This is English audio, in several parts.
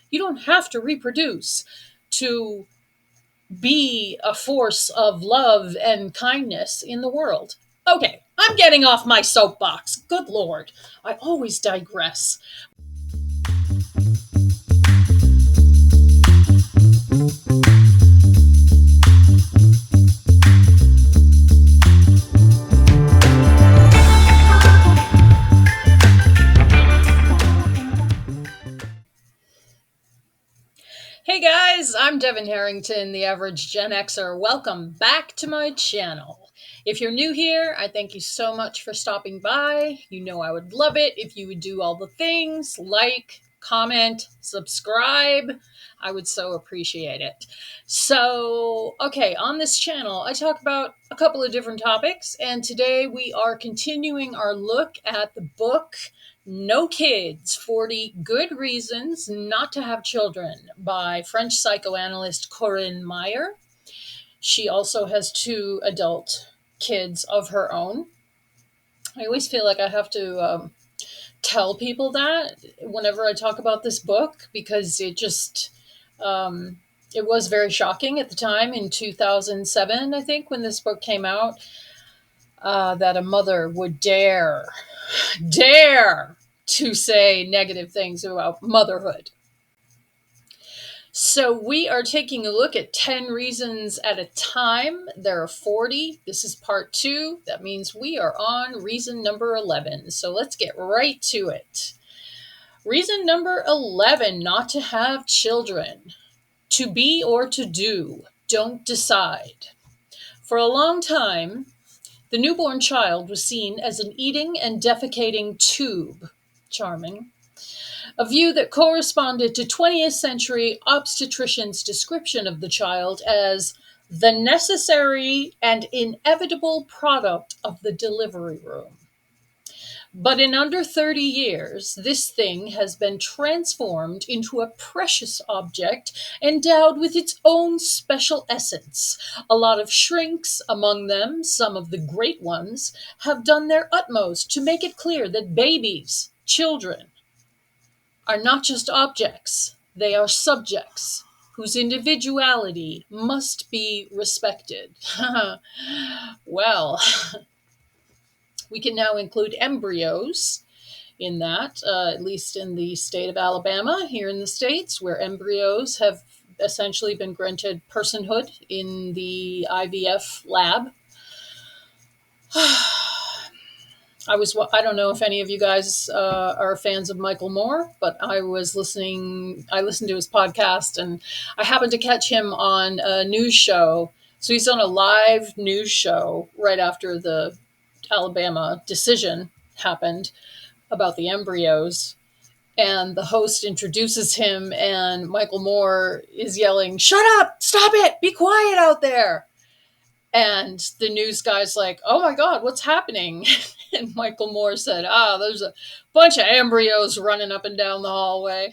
You don't have to reproduce to be a force of love and kindness in the world. Okay, I'm getting off my soapbox. Good Lord. I always digress. Hey guys, I'm Devin Harrington, the average Gen Xer. Welcome back to my channel. If you're new here, I thank you so much for stopping by. You know I would love it if you would do all the things, like, comment, subscribe. I would so appreciate it. So, okay, on this channel, I talk about a couple of different topics, and today we are continuing our look at the book No Kids 40 Good Reasons Not to Have Children by French psychoanalyst Corinne Maier. She also has two adult kids of her own. I always feel like I have to tell people that whenever I talk about this book because it was very shocking at the time in 2007, I think, when this book came out, that a mother would dare to say negative things about motherhood. So we are taking a look at 10 reasons at a time. There are 40. This is part 2. That means we are on reason number 11. So let's get right to it. Reason number 11, not to have children. To be or to do, don't decide. For a long time, the newborn child was seen as an eating and defecating tube. Charming. A view that corresponded to 20th century obstetricians' description of the child as the necessary and inevitable product of the delivery room. But in under 30 years, this thing has been transformed into a precious object endowed with its own special essence. A lot of shrinks, among them some of the great ones, have done their utmost to make it clear that babies, children, are not just objects, they are subjects whose individuality must be respected. Well, we can now include embryos in that, at least in the state of Alabama, here in the States, where embryos have essentially been granted personhood in the IVF lab. I don't know if any of you guys are fans of Michael Moore, but I listened to his podcast, and I happened to catch him on a news show. So he's on a live news show right after the Alabama decision happened about the embryos. And the host introduces him, and Michael Moore is yelling, "Shut up! Stop it! Be quiet out there!" And the news guy's like, "Oh my God, what's happening?" And Michael Moore said, "There's a bunch of embryos running up and down the hallway."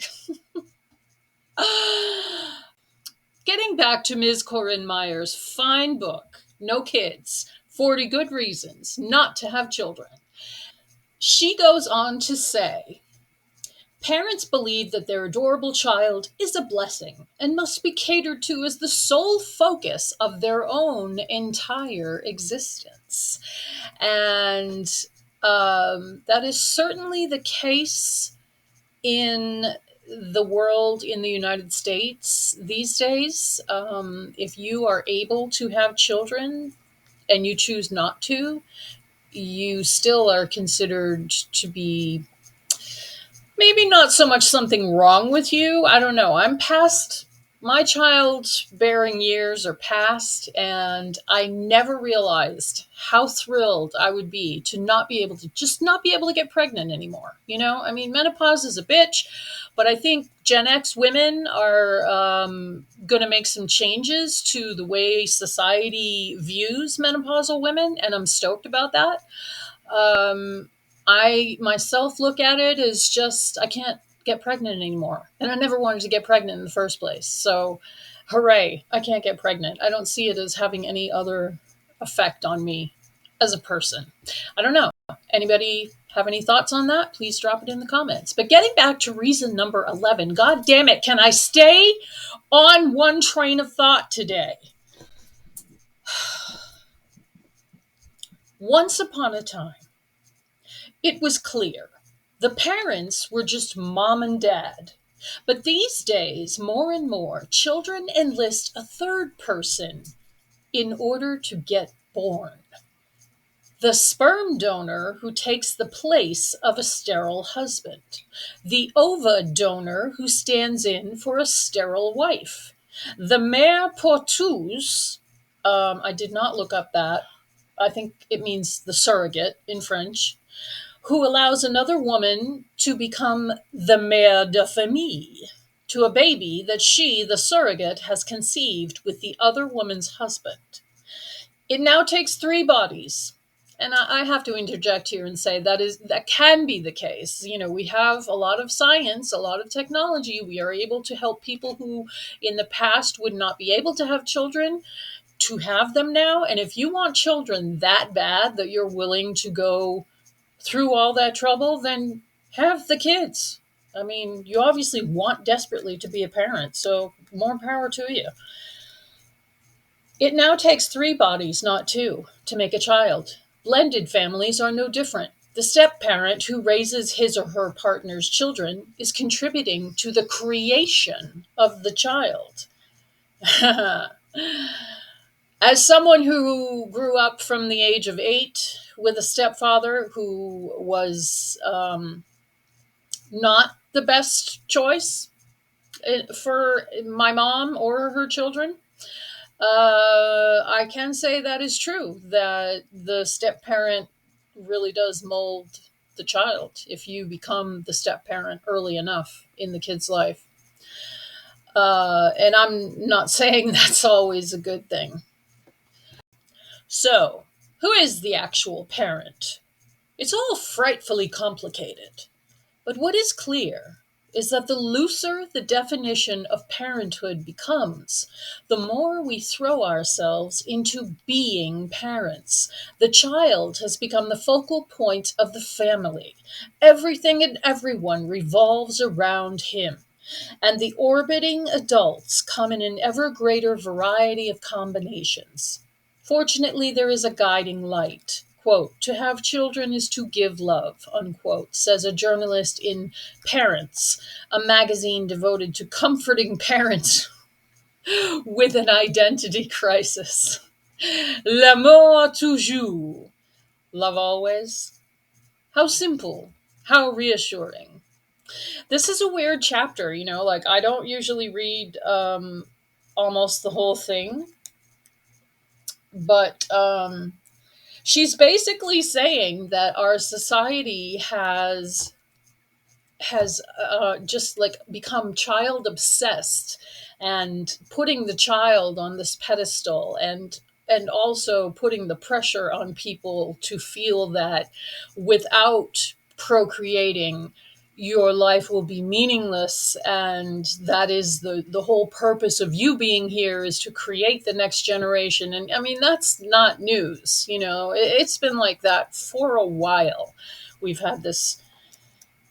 Getting back to Ms. Corinne Maier's fine book, No Kids, 40 Good Reasons Not to Have Children. She goes on to say, parents believe that their adorable child is a blessing and must be catered to as the sole focus of their own entire existence. And that is certainly the case in the world in the United States these days. If you are able to have children and you choose not to, you still are considered to be maybe not so much something wrong with you. I don't know. I'm past my childbearing years are past, and I never realized how thrilled I would be to not be able to get pregnant anymore. You know, I mean, menopause is a bitch, but I think Gen X women are going to make some changes to the way society views menopausal women, and I'm stoked about that. I myself look at it as just, I can't get pregnant anymore. And I never wanted to get pregnant in the first place. So, hooray, I can't get pregnant. I don't see it as having any other effect on me as a person. I don't know. Anybody Have any thoughts on that? Please drop it in the comments. But getting back to reason number 11, God damn it, can I stay on one train of thought today? Once upon a time, it was clear the parents were just mom and dad. But these days, more and more, children enlist a third person in order to get born. The sperm donor who takes the place of a sterile husband. The ova donor who stands in for a sterile wife. The mère porteuse, I did not look up that. I think it means the surrogate in French, who allows another woman to become the mère de famille to a baby that she, the surrogate, has conceived with the other woman's husband. It now takes three bodies. And I have to interject here and say that can be the case. You know, we have a lot of science, a lot of technology. We are able to help people who in the past would not be able to have children to have them now. And if you want children that bad that you're willing to go through all that trouble, then have the kids. I mean, you obviously want desperately to be a parent, so more power to you. It now takes three bodies, not two, to make a child. Blended families are no different. The step parent who raises his or her partner's children is contributing to the creation of the child. As someone who grew up from the age of 8 with a stepfather who was not the best choice for my mom or her children, I can say that is true, that the step parent really does mold the child if you become the step parent early enough in the kid's life. And I'm not saying that's always a good thing. So, who is the actual parent? It's all frightfully complicated. But what is clear is that the looser the definition of parenthood becomes, the more we throw ourselves into being parents. The child has become the focal point of the family. Everything and everyone revolves around him. And the orbiting adults come in an ever greater variety of combinations. Fortunately, there is a guiding light. Quote, to have children is to give love, unquote, says a journalist in Parents, a magazine devoted to comforting parents with an identity crisis. L'amour toujours. Love always. How simple. How reassuring. This is a weird chapter, you know, like I don't usually read almost the whole thing, but she's basically saying that our society has just like become child obsessed and putting the child on this pedestal and also putting the pressure on people to feel that without procreating your life will be meaningless, and that is the whole purpose of you being here is to create the next generation. And I mean, that's not news, you know, it's been like that for a while. We've had this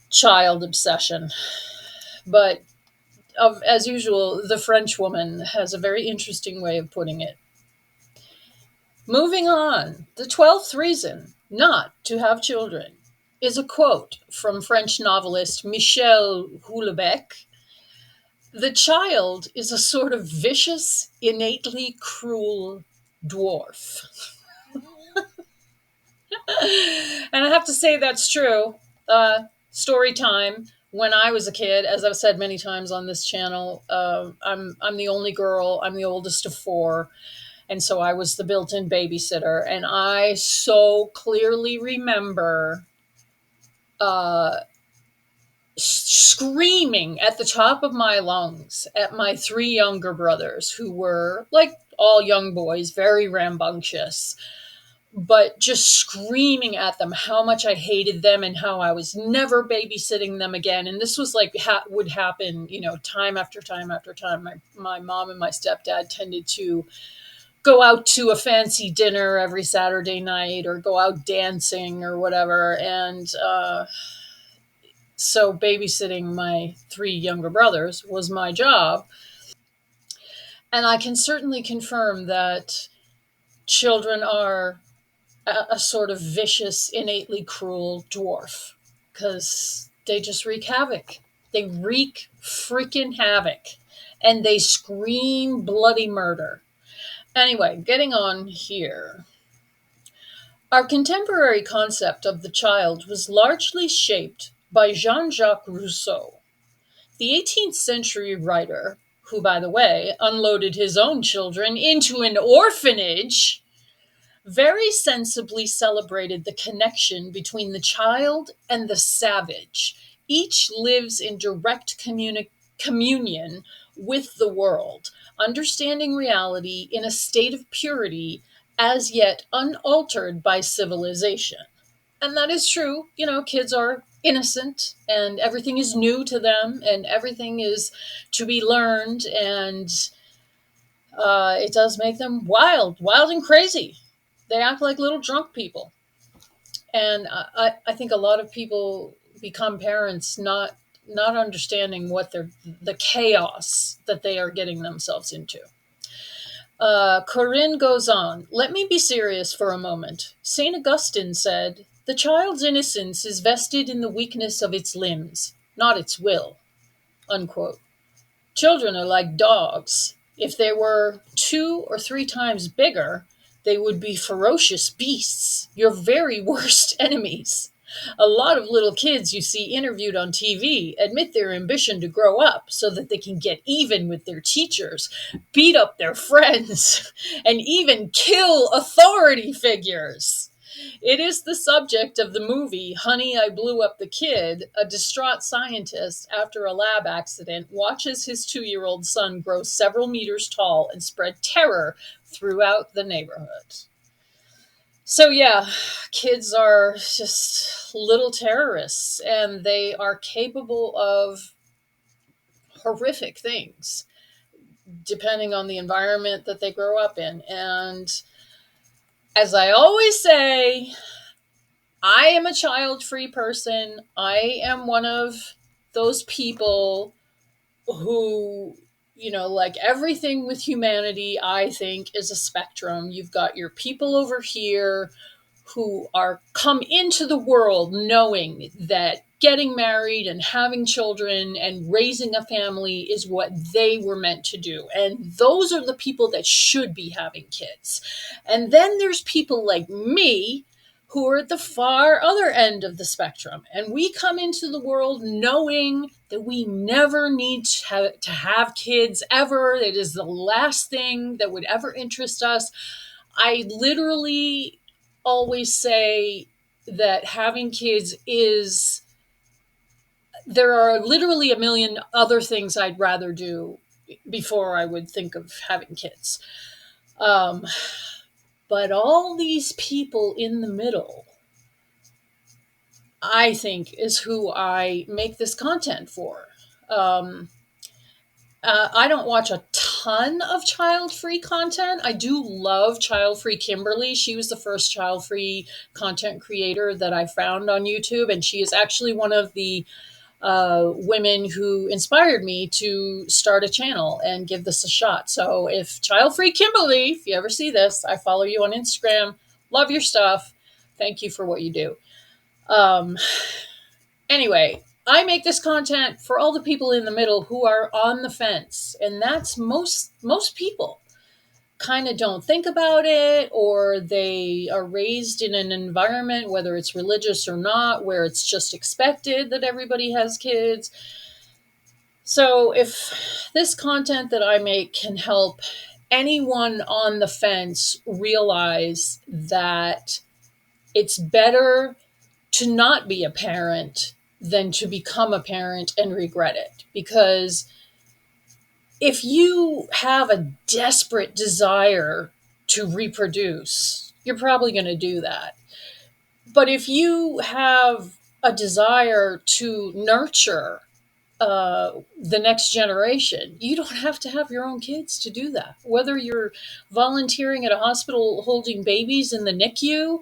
child obsession, but as usual, the French woman has a very interesting way of putting it. Moving on, the 12th reason not to have children is a quote from French novelist Michel Houellebecq. The child is a sort of vicious, innately cruel dwarf. And I have to say that's true. Story time. When I was a kid, as I've said many times on this channel, I'm the only girl. I'm the oldest of 4. And so I was the built-in babysitter. And I so clearly remember screaming at the top of my lungs at my 3 younger brothers, who were, like all young boys, very rambunctious, but just screaming at them how much I hated them and how I was never babysitting them again. And this was like would happen, you know, time after time after time. My mom and my stepdad tended to go out to a fancy dinner every Saturday night or go out dancing or whatever. And so babysitting my three younger brothers was my job. And I can certainly confirm that children are a sort of vicious, innately cruel dwarf because they just wreak havoc. They wreak freaking havoc and they scream bloody murder. Anyway, getting on here. Our contemporary concept of the child was largely shaped by Jean Jacques Rousseau, the 18th century writer who, by the way, unloaded his own children into an orphanage, very sensibly celebrated the connection between the child and the savage. Each lives in direct communion with the world, understanding reality in a state of purity as yet unaltered by civilization. And that is true. You know, kids are innocent and everything is new to them and everything is to be learned. And it does make them wild and crazy. They act like little drunk people. And I think a lot of people become parents not understanding what the chaos that they are getting themselves into. Corinne goes on, let me be serious for a moment. St. Augustine said, the child's innocence is vested in the weakness of its limbs, not its will. Unquote. Children are like dogs. If they were 2 or 3 times bigger, they would be ferocious beasts, your very worst enemies. A lot of little kids you see interviewed on TV admit their ambition to grow up so that they can get even with their teachers, beat up their friends, and even kill authority figures. It is the subject of the movie Honey, I Blew Up the Kid. A distraught scientist, after a lab accident, watches his 2-year-old son grow several meters tall and spread terror throughout the neighborhood. So yeah, kids are just little terrorists and they are capable of horrific things depending on the environment that they grow up in. And as I always say, I am a child-free person. I am one of those people who, you know, like everything with humanity, I think is a spectrum. You've got your people over here who are come into the world knowing that getting married and having children and raising a family is what they were meant to do. And those are the people that should be having kids. And then there's people like me who are at the far other end of the spectrum. And we come into the world knowing that we never need to have kids ever. It is the last thing that would ever interest us. I literally always say that having kids is, there are literally a million other things I'd rather do before I would think of having kids. But all these people in the middle, I think, is who I make this content for. I don't watch a ton of child-free content. I do love Childfree Kimberly. She was the first child-free content creator that I found on YouTube, and she is actually one of the women who inspired me to start a channel and give this a shot. So if Childfree Kimberly, if you ever see this, I follow you on Instagram. Love your stuff. Thank you for what you do. Anyway, I make this content for all the people in the middle who are on the fence. And that's most people kind of don't think about it, or they are raised in an environment, whether it's religious or not, where it's just expected that everybody has kids. So if this content that I make can help anyone on the fence realize that it's better to not be a parent than to become a parent and regret it. Because if you have a desperate desire to reproduce, you're probably going to do that. But if you have a desire to nurture the next generation. You don't have to have your own kids to do that. Whether you're volunteering at a hospital holding babies in the NICU,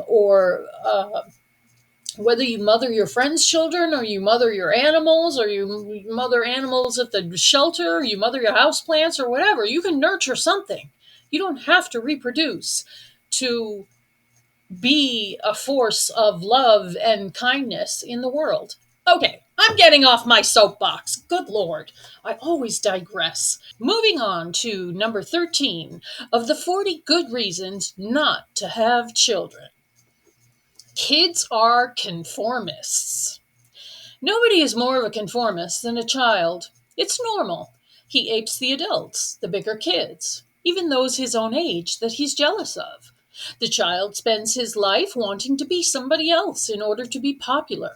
or whether you mother your friends' children, or you mother your animals, or you mother animals at the shelter, or you mother your houseplants, or whatever, you can nurture something. You don't have to reproduce to be a force of love and kindness in the world. Okay, I'm getting off my soapbox. Good Lord, I always digress. Moving on to number 13 of the 40 good reasons not to have children. Kids are conformists. Nobody is more of a conformist than a child. It's normal. He apes the adults, the bigger kids, even those his own age that he's jealous of. The child spends his life wanting to be somebody else in order to be popular.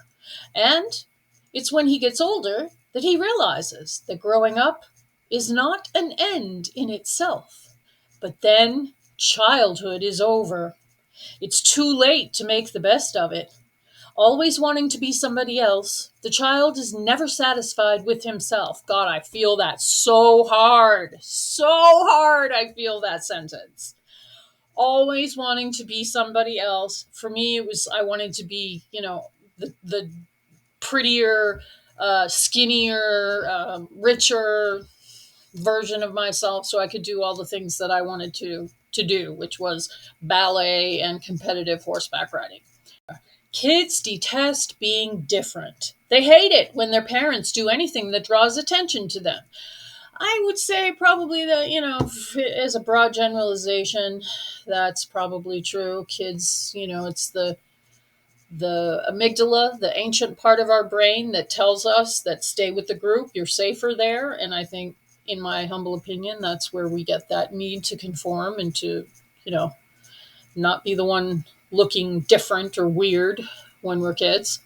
And it's when he gets older that he realizes that growing up is not an end in itself. But then childhood is over. It's too late to make the best of it. Always wanting to be somebody else, the child is never satisfied with himself. God, I feel that so hard. So hard, I feel that sentence. Always wanting to be somebody else. For me, it was, I wanted to be, the prettier, skinnier, richer version of myself so I could do all the things that I wanted to do, which was ballet and competitive horseback riding. Kids detest being different. They hate it when their parents do anything that draws attention to them. I would say probably that, as a broad generalization, that's probably true. Kids, it's the amygdala, the ancient part of our brain that tells us that stay with the group, you're safer there. And I think, in my humble opinion, that's where we get that need to conform and to, not be the one looking different or weird when we're kids.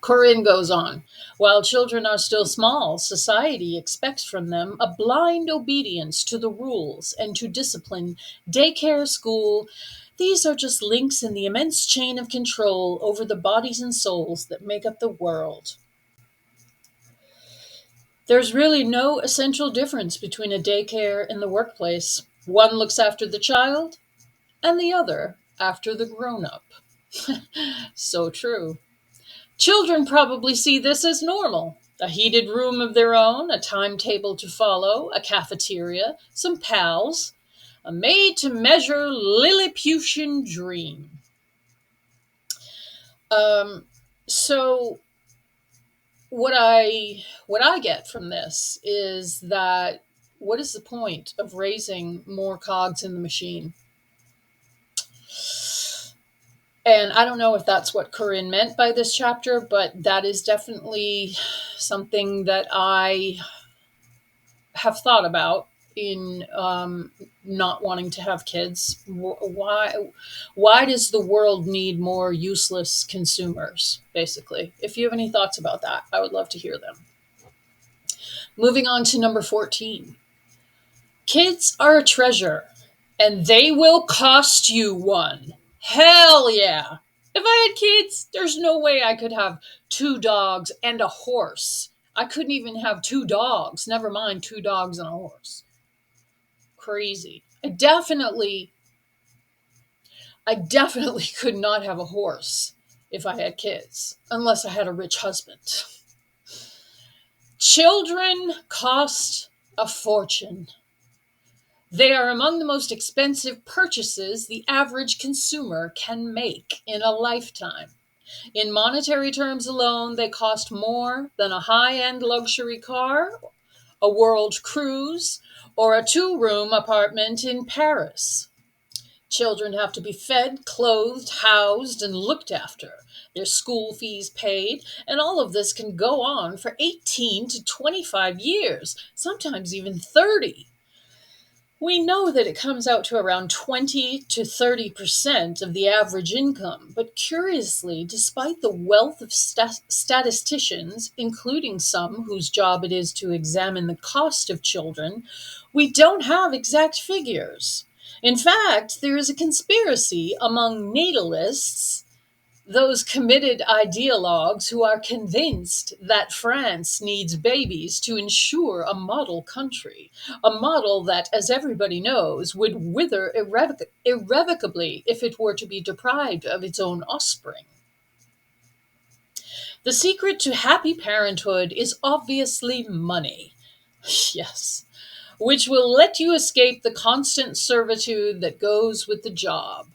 Corinne goes on, while children are still small, society expects from them a blind obedience to the rules and to discipline, daycare, school. These are just links in the immense chain of control over the bodies and souls that make up the world. There's really no essential difference between a daycare and the workplace. One looks after the child, and the other after the grown-up. So true. Children probably see this as normal. A heated room of their own, a timetable to follow, a cafeteria, some pals, a made-to-measure Lilliputian dream. So what I get from this is that what is the point of raising more cogs in the machine? And I don't know if that's what Corinne meant by this chapter, but that is definitely something that I have thought about in not wanting to have kids. Why does the world need more useless consumers, basically? If you have any thoughts about that, I would love to hear them. Moving on to number 14. Kids are a treasure, and they will cost you one. Hell yeah. If I had kids, there's no way I could have 2 dogs and a horse. I couldn't even have 2 dogs, never mind 2 dogs and a horse. Crazy. I definitely could not have a horse if I had kids, unless I had a rich husband. Children cost a fortune. They are among the most expensive purchases the average consumer can make in a lifetime. In monetary terms alone, they cost more than a high-end luxury car, a world cruise, or a 2-room apartment in Paris. Children have to be fed, clothed, housed, and looked after, their school fees paid, and all of this can go on for 18 to 25 years, sometimes even 30. We know that it comes out to around 20 to 30% of the average income, but curiously, despite the wealth of statisticians, including some whose job it is to examine the cost of children, we don't have exact figures. In fact, there is a conspiracy among natalists those committed ideologues who are convinced that France needs babies to ensure a model country, a model that, as everybody knows, would wither irrevocably if it were to be deprived of its own offspring. The secret to happy parenthood is obviously money. Yes, which will let you escape the constant servitude that goes with the job.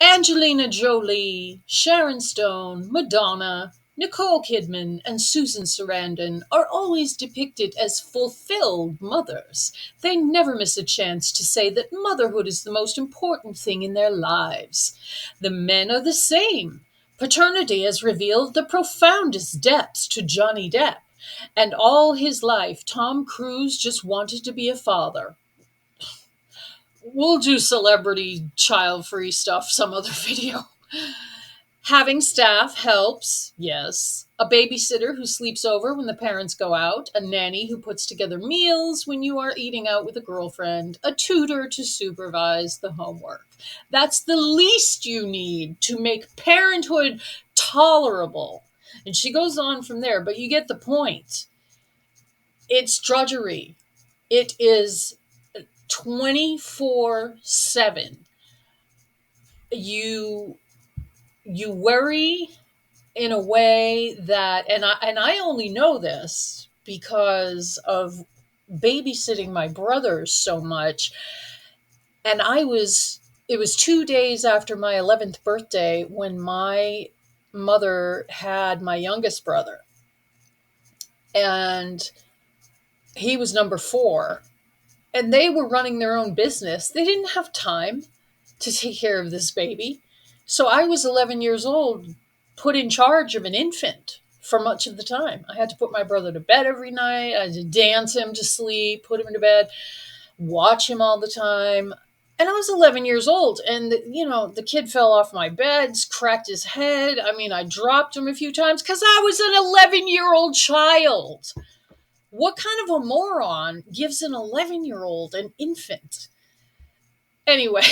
Angelina Jolie, Sharon Stone, Madonna, Nicole Kidman, and Susan Sarandon are always depicted as fulfilled mothers. They never miss a chance to say that motherhood is the most important thing in their lives. The men are the same. Paternity has revealed the profoundest depths to Johnny Depp, and all his life, Tom Cruise just wanted to be a father. We'll do celebrity child free stuff some other video. Having staff helps, yes. A babysitter who sleeps over when the parents go out, a nanny who puts together meals when you are eating out with a girlfriend, a tutor to supervise the homework. That's the least you need to make parenthood tolerable. And she goes on from there, but you get the point. It's drudgery. It is 24/7. You worry in a way that, and I only know this because of babysitting my brothers so much. And it was 2 days after my 11th birthday when my mother had my youngest brother, and he was number 4, and they were running their own business. They didn't have time to take care of this baby. So I was 11 years old, put in charge of an infant for much of the time. I had to put my brother to bed every night. I had to dance him to sleep, put him to bed, watch him all the time. And I was 11 years old, and the kid fell off my bed, cracked his head. I mean, I dropped him a few times because I was an 11-year-old child. What kind of a moron gives an 11-year-old an infant? Anyway,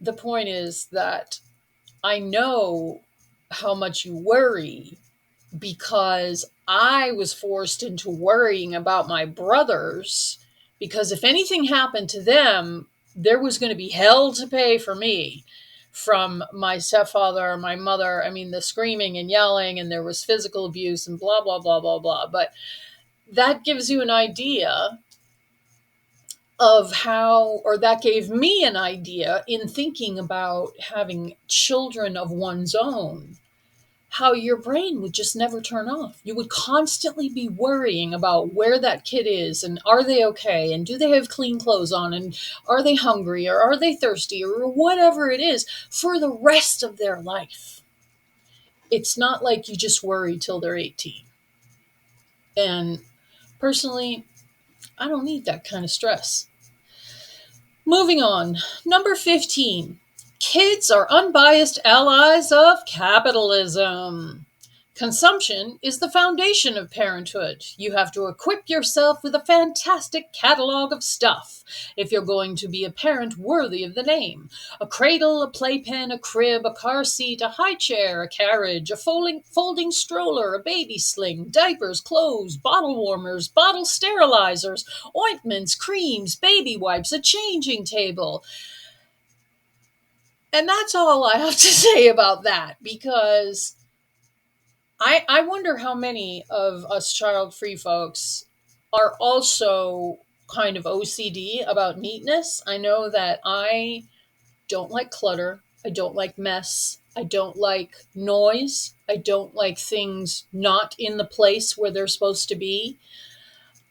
the point is that I know how much you worry because I was forced into worrying about my brothers, because if anything happened to them, there was going to be hell to pay for me from my stepfather, my mother. I mean, the screaming and yelling, and there was physical abuse and blah, blah, blah, blah, blah. But that gives you an idea of how, or that gave me an idea in thinking about having children of one's own, how your brain would just never turn off. You would constantly be worrying about where that kid is, and are they okay, and do they have clean clothes on, and are they hungry, or are they thirsty, or whatever it is, for the rest of their life. It's not like you just worry till they're 18. And personally, I don't need that kind of stress. Moving on. Number 15. Kids are unbiased allies of capitalism. Consumption is the foundation of parenthood. You have to equip yourself with a fantastic catalog of stuff if you're going to be a parent worthy of the name. A cradle, a playpen, a crib, a car seat, a high chair, a carriage, a folding stroller, a baby sling, diapers, clothes, bottle warmers, bottle sterilizers, ointments, creams, baby wipes, a changing table. And that's all I have to say about that, because I wonder how many of us child-free folks are also kind of OCD about neatness. I know that I don't like clutter. I don't like mess. I don't like noise. I don't like things not in the place where they're supposed to be.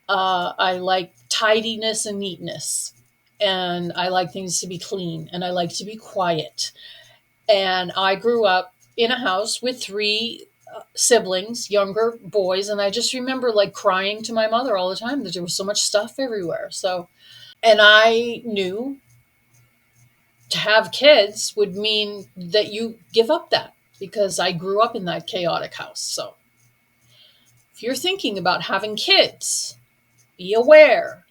I like tidiness and neatness. And I like things to be clean. And I like to be quiet. And I grew up in a house with 3 siblings, younger boys, and I just remember like crying to my mother all the time that there was so much stuff everywhere. So, and I knew to have kids would mean that you give up that, because I grew up in that chaotic house. So if you're thinking about having kids, be aware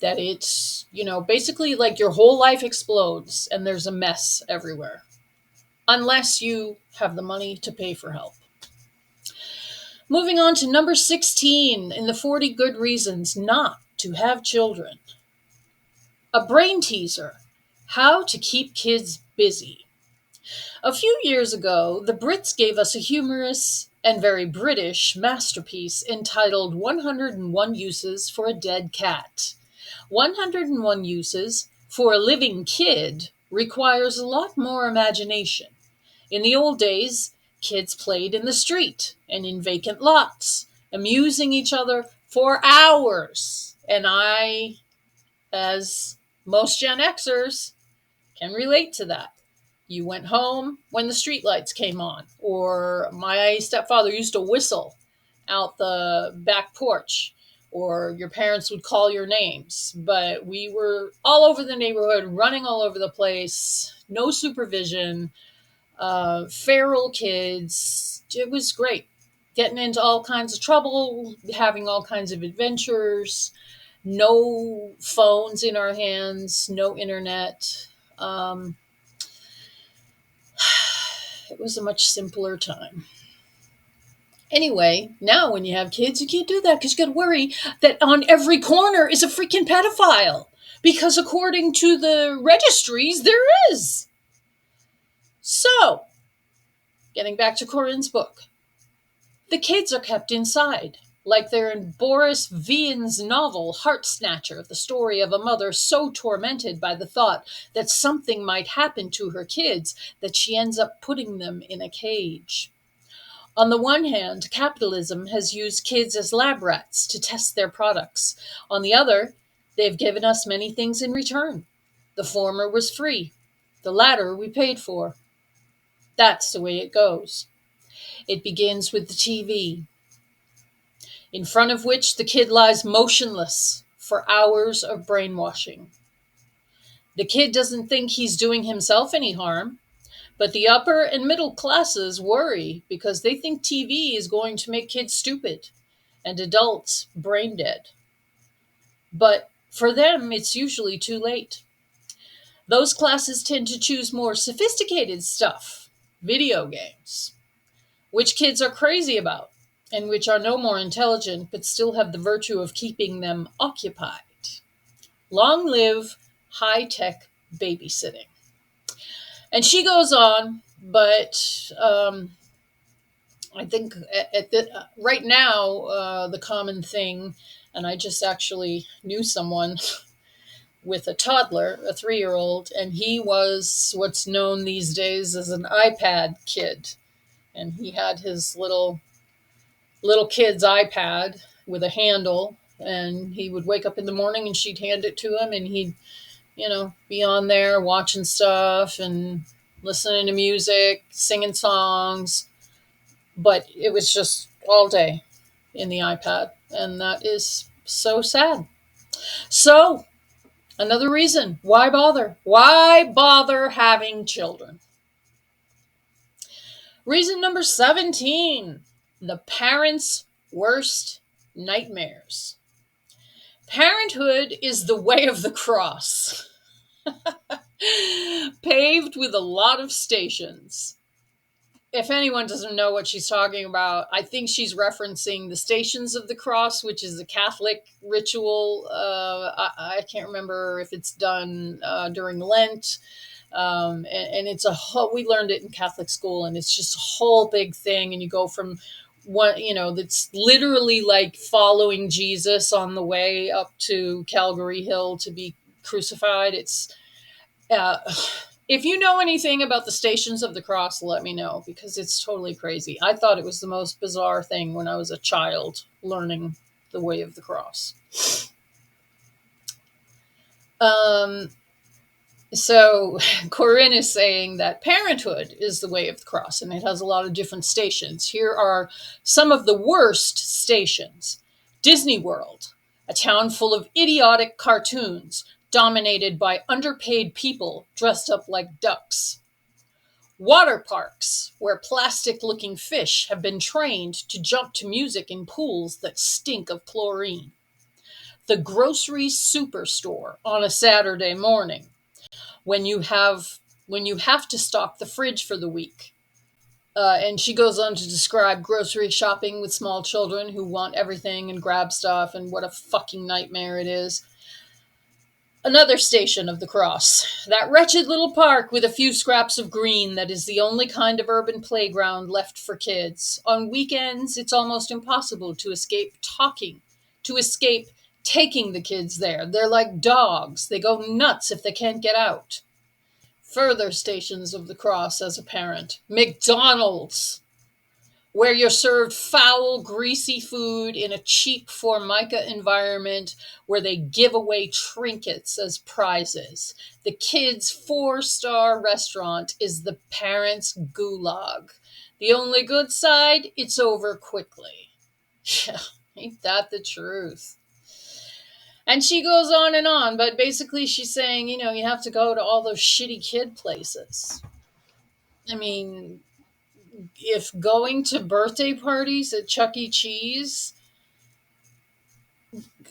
that it's, basically like your whole life explodes and there's a mess everywhere, unless you have the money to pay for help. Moving on to number 16 in the 40 good reasons not to have children. A brain teaser: how to keep kids busy. A few years ago, the Brits gave us a humorous and very British masterpiece entitled 101 Uses for a Dead Cat. 101 Uses for a Living Kid requires a lot more imagination. In the old days, kids played in the street and in vacant lots, amusing each other for hours. And I, as most Gen Xers, can relate to that. You went home when the streetlights came on, or my stepfather used to whistle out the back porch, or your parents would call your names. But we were all over the neighborhood, running all over the place, no supervision, feral kids. It was great. Getting into all kinds of trouble, having all kinds of adventures, no phones in our hands, no internet. It was a much simpler time. Anyway, now when you have kids, you can't do that because you got to worry that on every corner is a freaking pedophile. Because according to the registries, there is. So, getting back to Corinne's book, the kids are kept inside, like they're in Boris Vian's novel Heart Snatcher, the story of a mother so tormented by the thought that something might happen to her kids that she ends up putting them in a cage. On the one hand, capitalism has used kids as lab rats to test their products. On the other, they've given us many things in return. The former was free. The latter we paid for. That's the way it goes. It begins with the TV, in front of which the kid lies motionless for hours of brainwashing. The kid doesn't think he's doing himself any harm, but the upper and middle classes worry because they think TV is going to make kids stupid and adults brain dead. But for them, it's usually too late. Those classes tend to choose more sophisticated stuff, video games, which kids are crazy about, and which are no more intelligent but still have the virtue of keeping them occupied. Long live high-tech babysitting. And she goes on, but I think right now, the common thing, and I just actually knew someone with a toddler, a 3-year-old, and he was what's known these days as an iPad kid. And he had his little kid's iPad with a handle, and he would wake up in the morning and she'd hand it to him, and he'd, be on there watching stuff and listening to music, singing songs. But it was just all day in the iPad, and that is so sad. So, another reason, why bother? Why bother having children? Reason number 17, the parents' worst nightmares. Parenthood is the way of the cross, paved with a lot of stations. If anyone doesn't know what she's talking about, I think she's referencing the Stations of the Cross, which is a Catholic ritual. I can't remember if it's done during Lent. And it's we learned it in Catholic school, and it's just a whole big thing. And you go from one, that's literally like following Jesus on the way up to Calvary Hill to be crucified. It's, if you know anything about the Stations of the Cross, let me know, because it's totally crazy. I thought it was the most bizarre thing when I was a child learning the way of the cross. So Corinne is saying that parenthood is the way of the cross, and it has a lot of different stations. Here are some of the worst stations. Disney World, a town full of idiotic cartoons dominated by underpaid people dressed up like ducks. Water parks, where plastic-looking fish have been trained to jump to music in pools that stink of chlorine. the grocery superstore on a Saturday morning when you have to stock the fridge for the week. And she goes on to describe grocery shopping with small children who want everything and grab stuff, and what a fucking nightmare it is. Another station of the cross. That wretched little park with a few scraps of green that is the only kind of urban playground left for kids. On weekends, it's almost impossible to escape taking the kids there. They're like dogs. They go nuts if they can't get out. Further stations of the cross as a parent. McDonald's, where you're served foul, greasy food in a cheap Formica environment where they give away trinkets as prizes. The kids' 4-star restaurant is the parents' gulag. The only good side, it's over quickly. Yeah, ain't that the truth? And she goes on, but basically she's saying, you have to go to all those shitty kid places. I mean, if going to birthday parties at Chuck E. Cheese,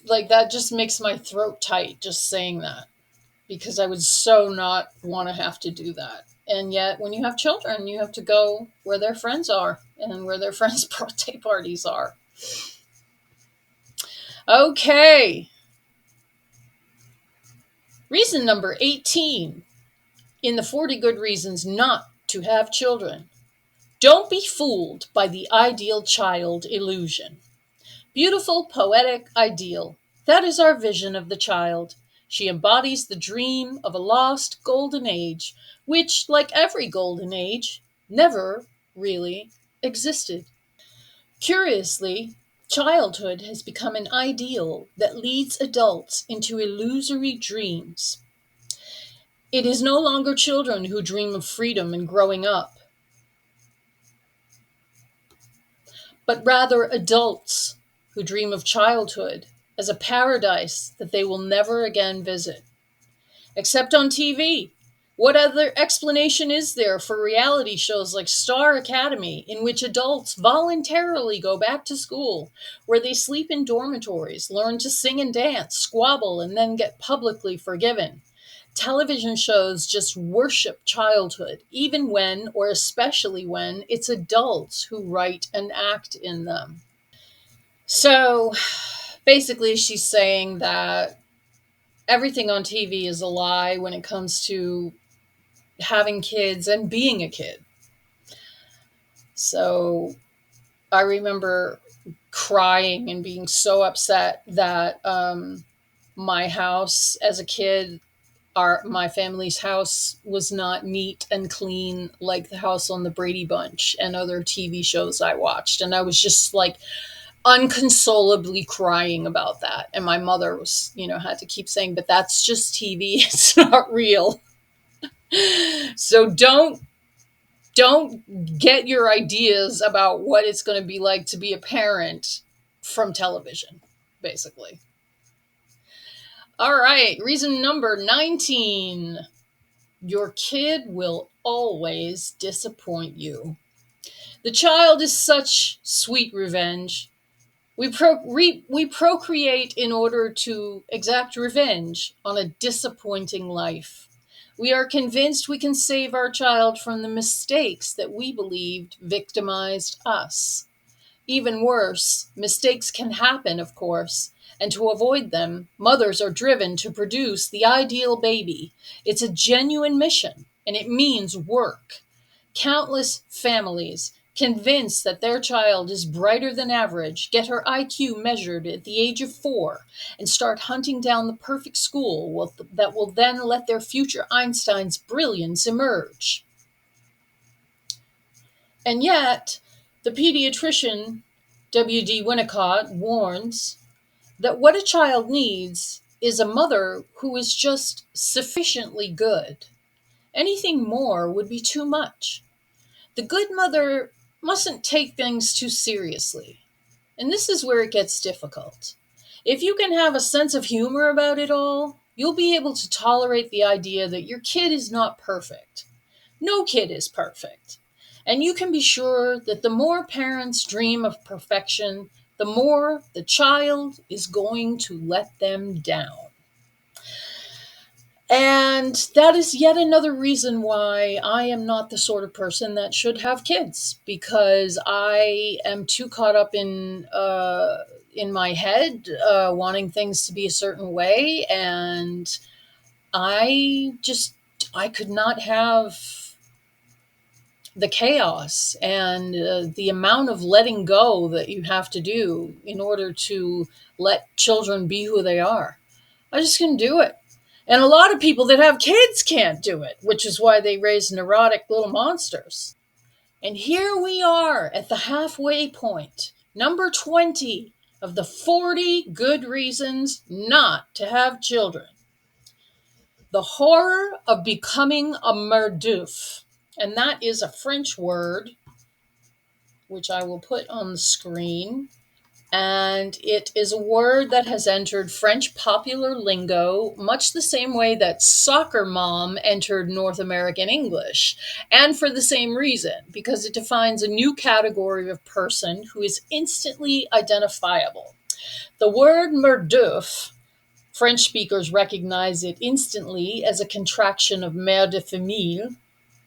like, that just makes my throat tight just saying that, because I would so not want to have to do that. And yet, when you have children, you have to go where their friends are and where their friends' birthday parties are. Okay. Reason number 18 in the 40 good reasons not to have children. Don't be fooled by the ideal child illusion. Beautiful, poetic, ideal. That is our vision of the child. She embodies the dream of a lost golden age, which, like every golden age, never really existed. Curiously, childhood has become an ideal that leads adults into illusory dreams. It is no longer children who dream of freedom and growing up, but rather adults who dream of childhood as a paradise that they will never again visit. Except on TV. What other explanation is there for reality shows like Star Academy, in which adults voluntarily go back to school, where they sleep in dormitories, learn to sing and dance, squabble, and then get publicly forgiven? Television shows just worship childhood, even when, or especially when, it's adults who write and act in them. So basically, she's saying that everything on TV is a lie when it comes to having kids and being a kid. So I remember crying and being so upset that my house as a kid, my family's house, was not neat and clean like the house on the Brady Bunch and other TV shows I watched. And I was just like unconsolably crying about that. And my mother was, had to keep saying, but that's just TV. It's not real. So don't get your ideas about what it's going to be like to be a parent from television, basically. All right, reason number 19. Your kid will always disappoint you. The child is such sweet revenge. We procreate in order to exact revenge on a disappointing life. We are convinced we can save our child from the mistakes that we believed victimized us. Even worse, mistakes can happen, of course, and to avoid them, mothers are driven to produce the ideal baby. It's a genuine mission, and it means work. Countless families, convinced that their child is brighter than average, get her IQ measured at the age of 4 and start hunting down the perfect school that will then let their future Einstein's brilliance emerge. And yet, the pediatrician W.D. Winnicott warns that what a child needs is a mother who is just sufficiently good. Anything more would be too much. The good mother mustn't take things too seriously. And this is where it gets difficult. If you can have a sense of humor about it all, you'll be able to tolerate the idea that your kid is not perfect. No kid is perfect. And you can be sure that the more parents dream of perfection, the more the child is going to let them down. And that is yet another reason why I am not the sort of person that should have kids, because I am too caught up in my head, wanting things to be a certain way, and I just I could not have the chaos and the amount of letting go that you have to do in order to let children be who they are. I just couldn't do it. And a lot of people that have kids can't do it, which is why they raise neurotic little monsters. And here we are at the halfway point, number 20 of the 40 good reasons not to have children. The horror of becoming a merdouf. And that is a French word, which I will put on the screen. And it is a word that has entered French popular lingo much the same way that soccer mom entered North American English. And for the same reason, because it defines a new category of person who is instantly identifiable. The word merdouf, French speakers recognize it instantly as a contraction of mère de famille,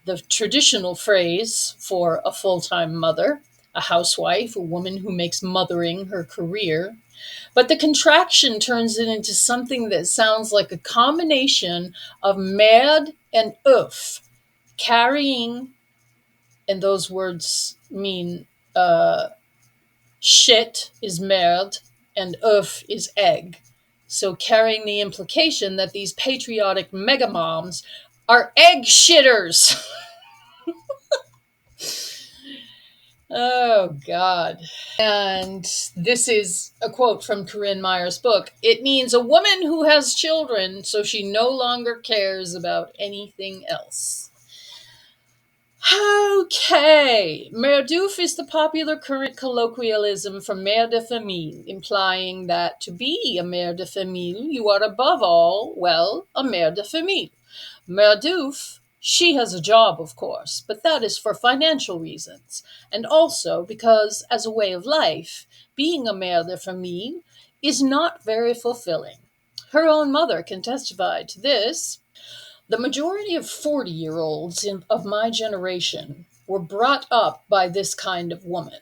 the traditional phrase for a full-time mother, a housewife, a woman who makes mothering her career. But the contraction turns it into something that sounds like a combination of merde and ouf, carrying, and those words mean shit is merde and ouf is egg. So carrying the implication that these patriotic megamoms are egg shitters. Oh, God. And this is a quote from Corinne Maier's book. It means a woman who has children, so she no longer cares about anything else. Okay. Merdouf is the popular current colloquialism for mère de famille, implying that to be a mère de famille, you are above all, well, a mère de famille. Merdouf, she has a job, of course, but that is for financial reasons, and also because, as a way of life, being a mère de famille is not very fulfilling. Her own mother can testify to this. The majority of 40-year-olds of my generation were brought up by this kind of woman,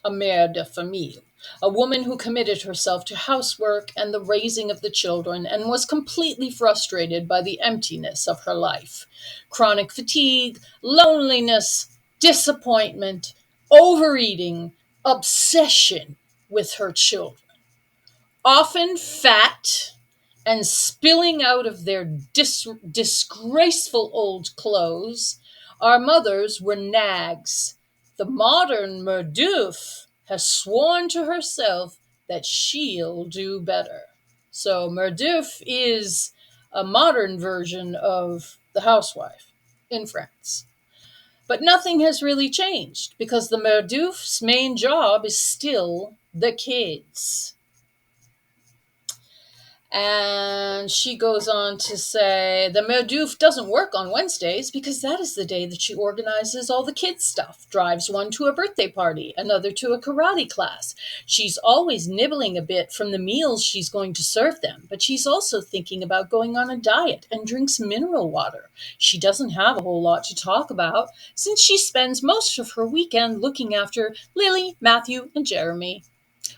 a mère de famille, a woman who committed herself to housework and the raising of the children and was completely frustrated by the emptiness of her life. Chronic fatigue, loneliness, disappointment, overeating, obsession with her children. Often fat and spilling out of their disgraceful old clothes, our mothers were nags. The modern merdouf has sworn to herself that she'll do better. So merdouf is a modern version of the housewife in France. But nothing has really changed because the merdouf's main job is still the kids. And she goes on to say, the merdouf doesn't work on Wednesdays because that is the day that she organizes all the kids' stuff, drives one to a birthday party, another to a karate class. She's always nibbling a bit from the meals she's going to serve them, but she's also thinking about going on a diet and drinks mineral water. She doesn't have a whole lot to talk about since she spends most of her weekend looking after Lily, Matthew, and Jeremy.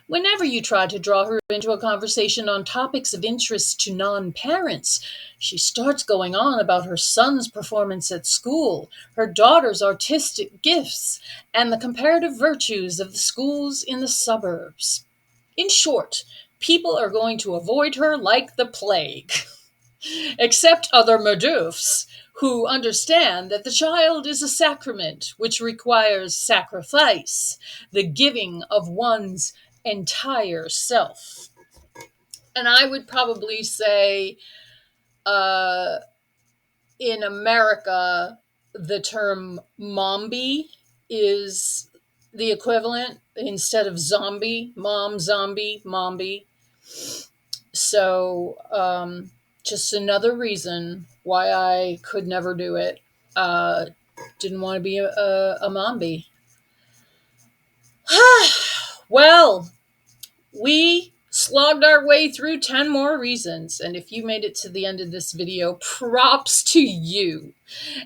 Whenever you try to draw her into a conversation on topics of interest to non-parents, she starts going on about her son's performance at school, her daughter's artistic gifts, and the comparative virtues of the schools in the suburbs. In short, people are going to avoid her like the plague. Except other merdoufs, who understand that the child is a sacrament which requires sacrifice, the giving of one's entire self. And I would probably say in America, the term mombi is the equivalent instead of zombie, mom, zombie, mombi. So just another reason why I could never do it. Didn't want to be a mombi. Well, We slogged our way through 10 more reasons. And if you made it to the end of this video, props to you.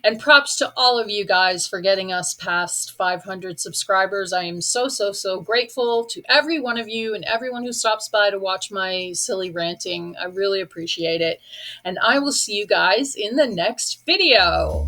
And props to all of you guys for getting us past 500 subscribers. I am so, so, so grateful to every one of you and everyone who stops by to watch my silly ranting. I really appreciate it. And I will see you guys in the next video.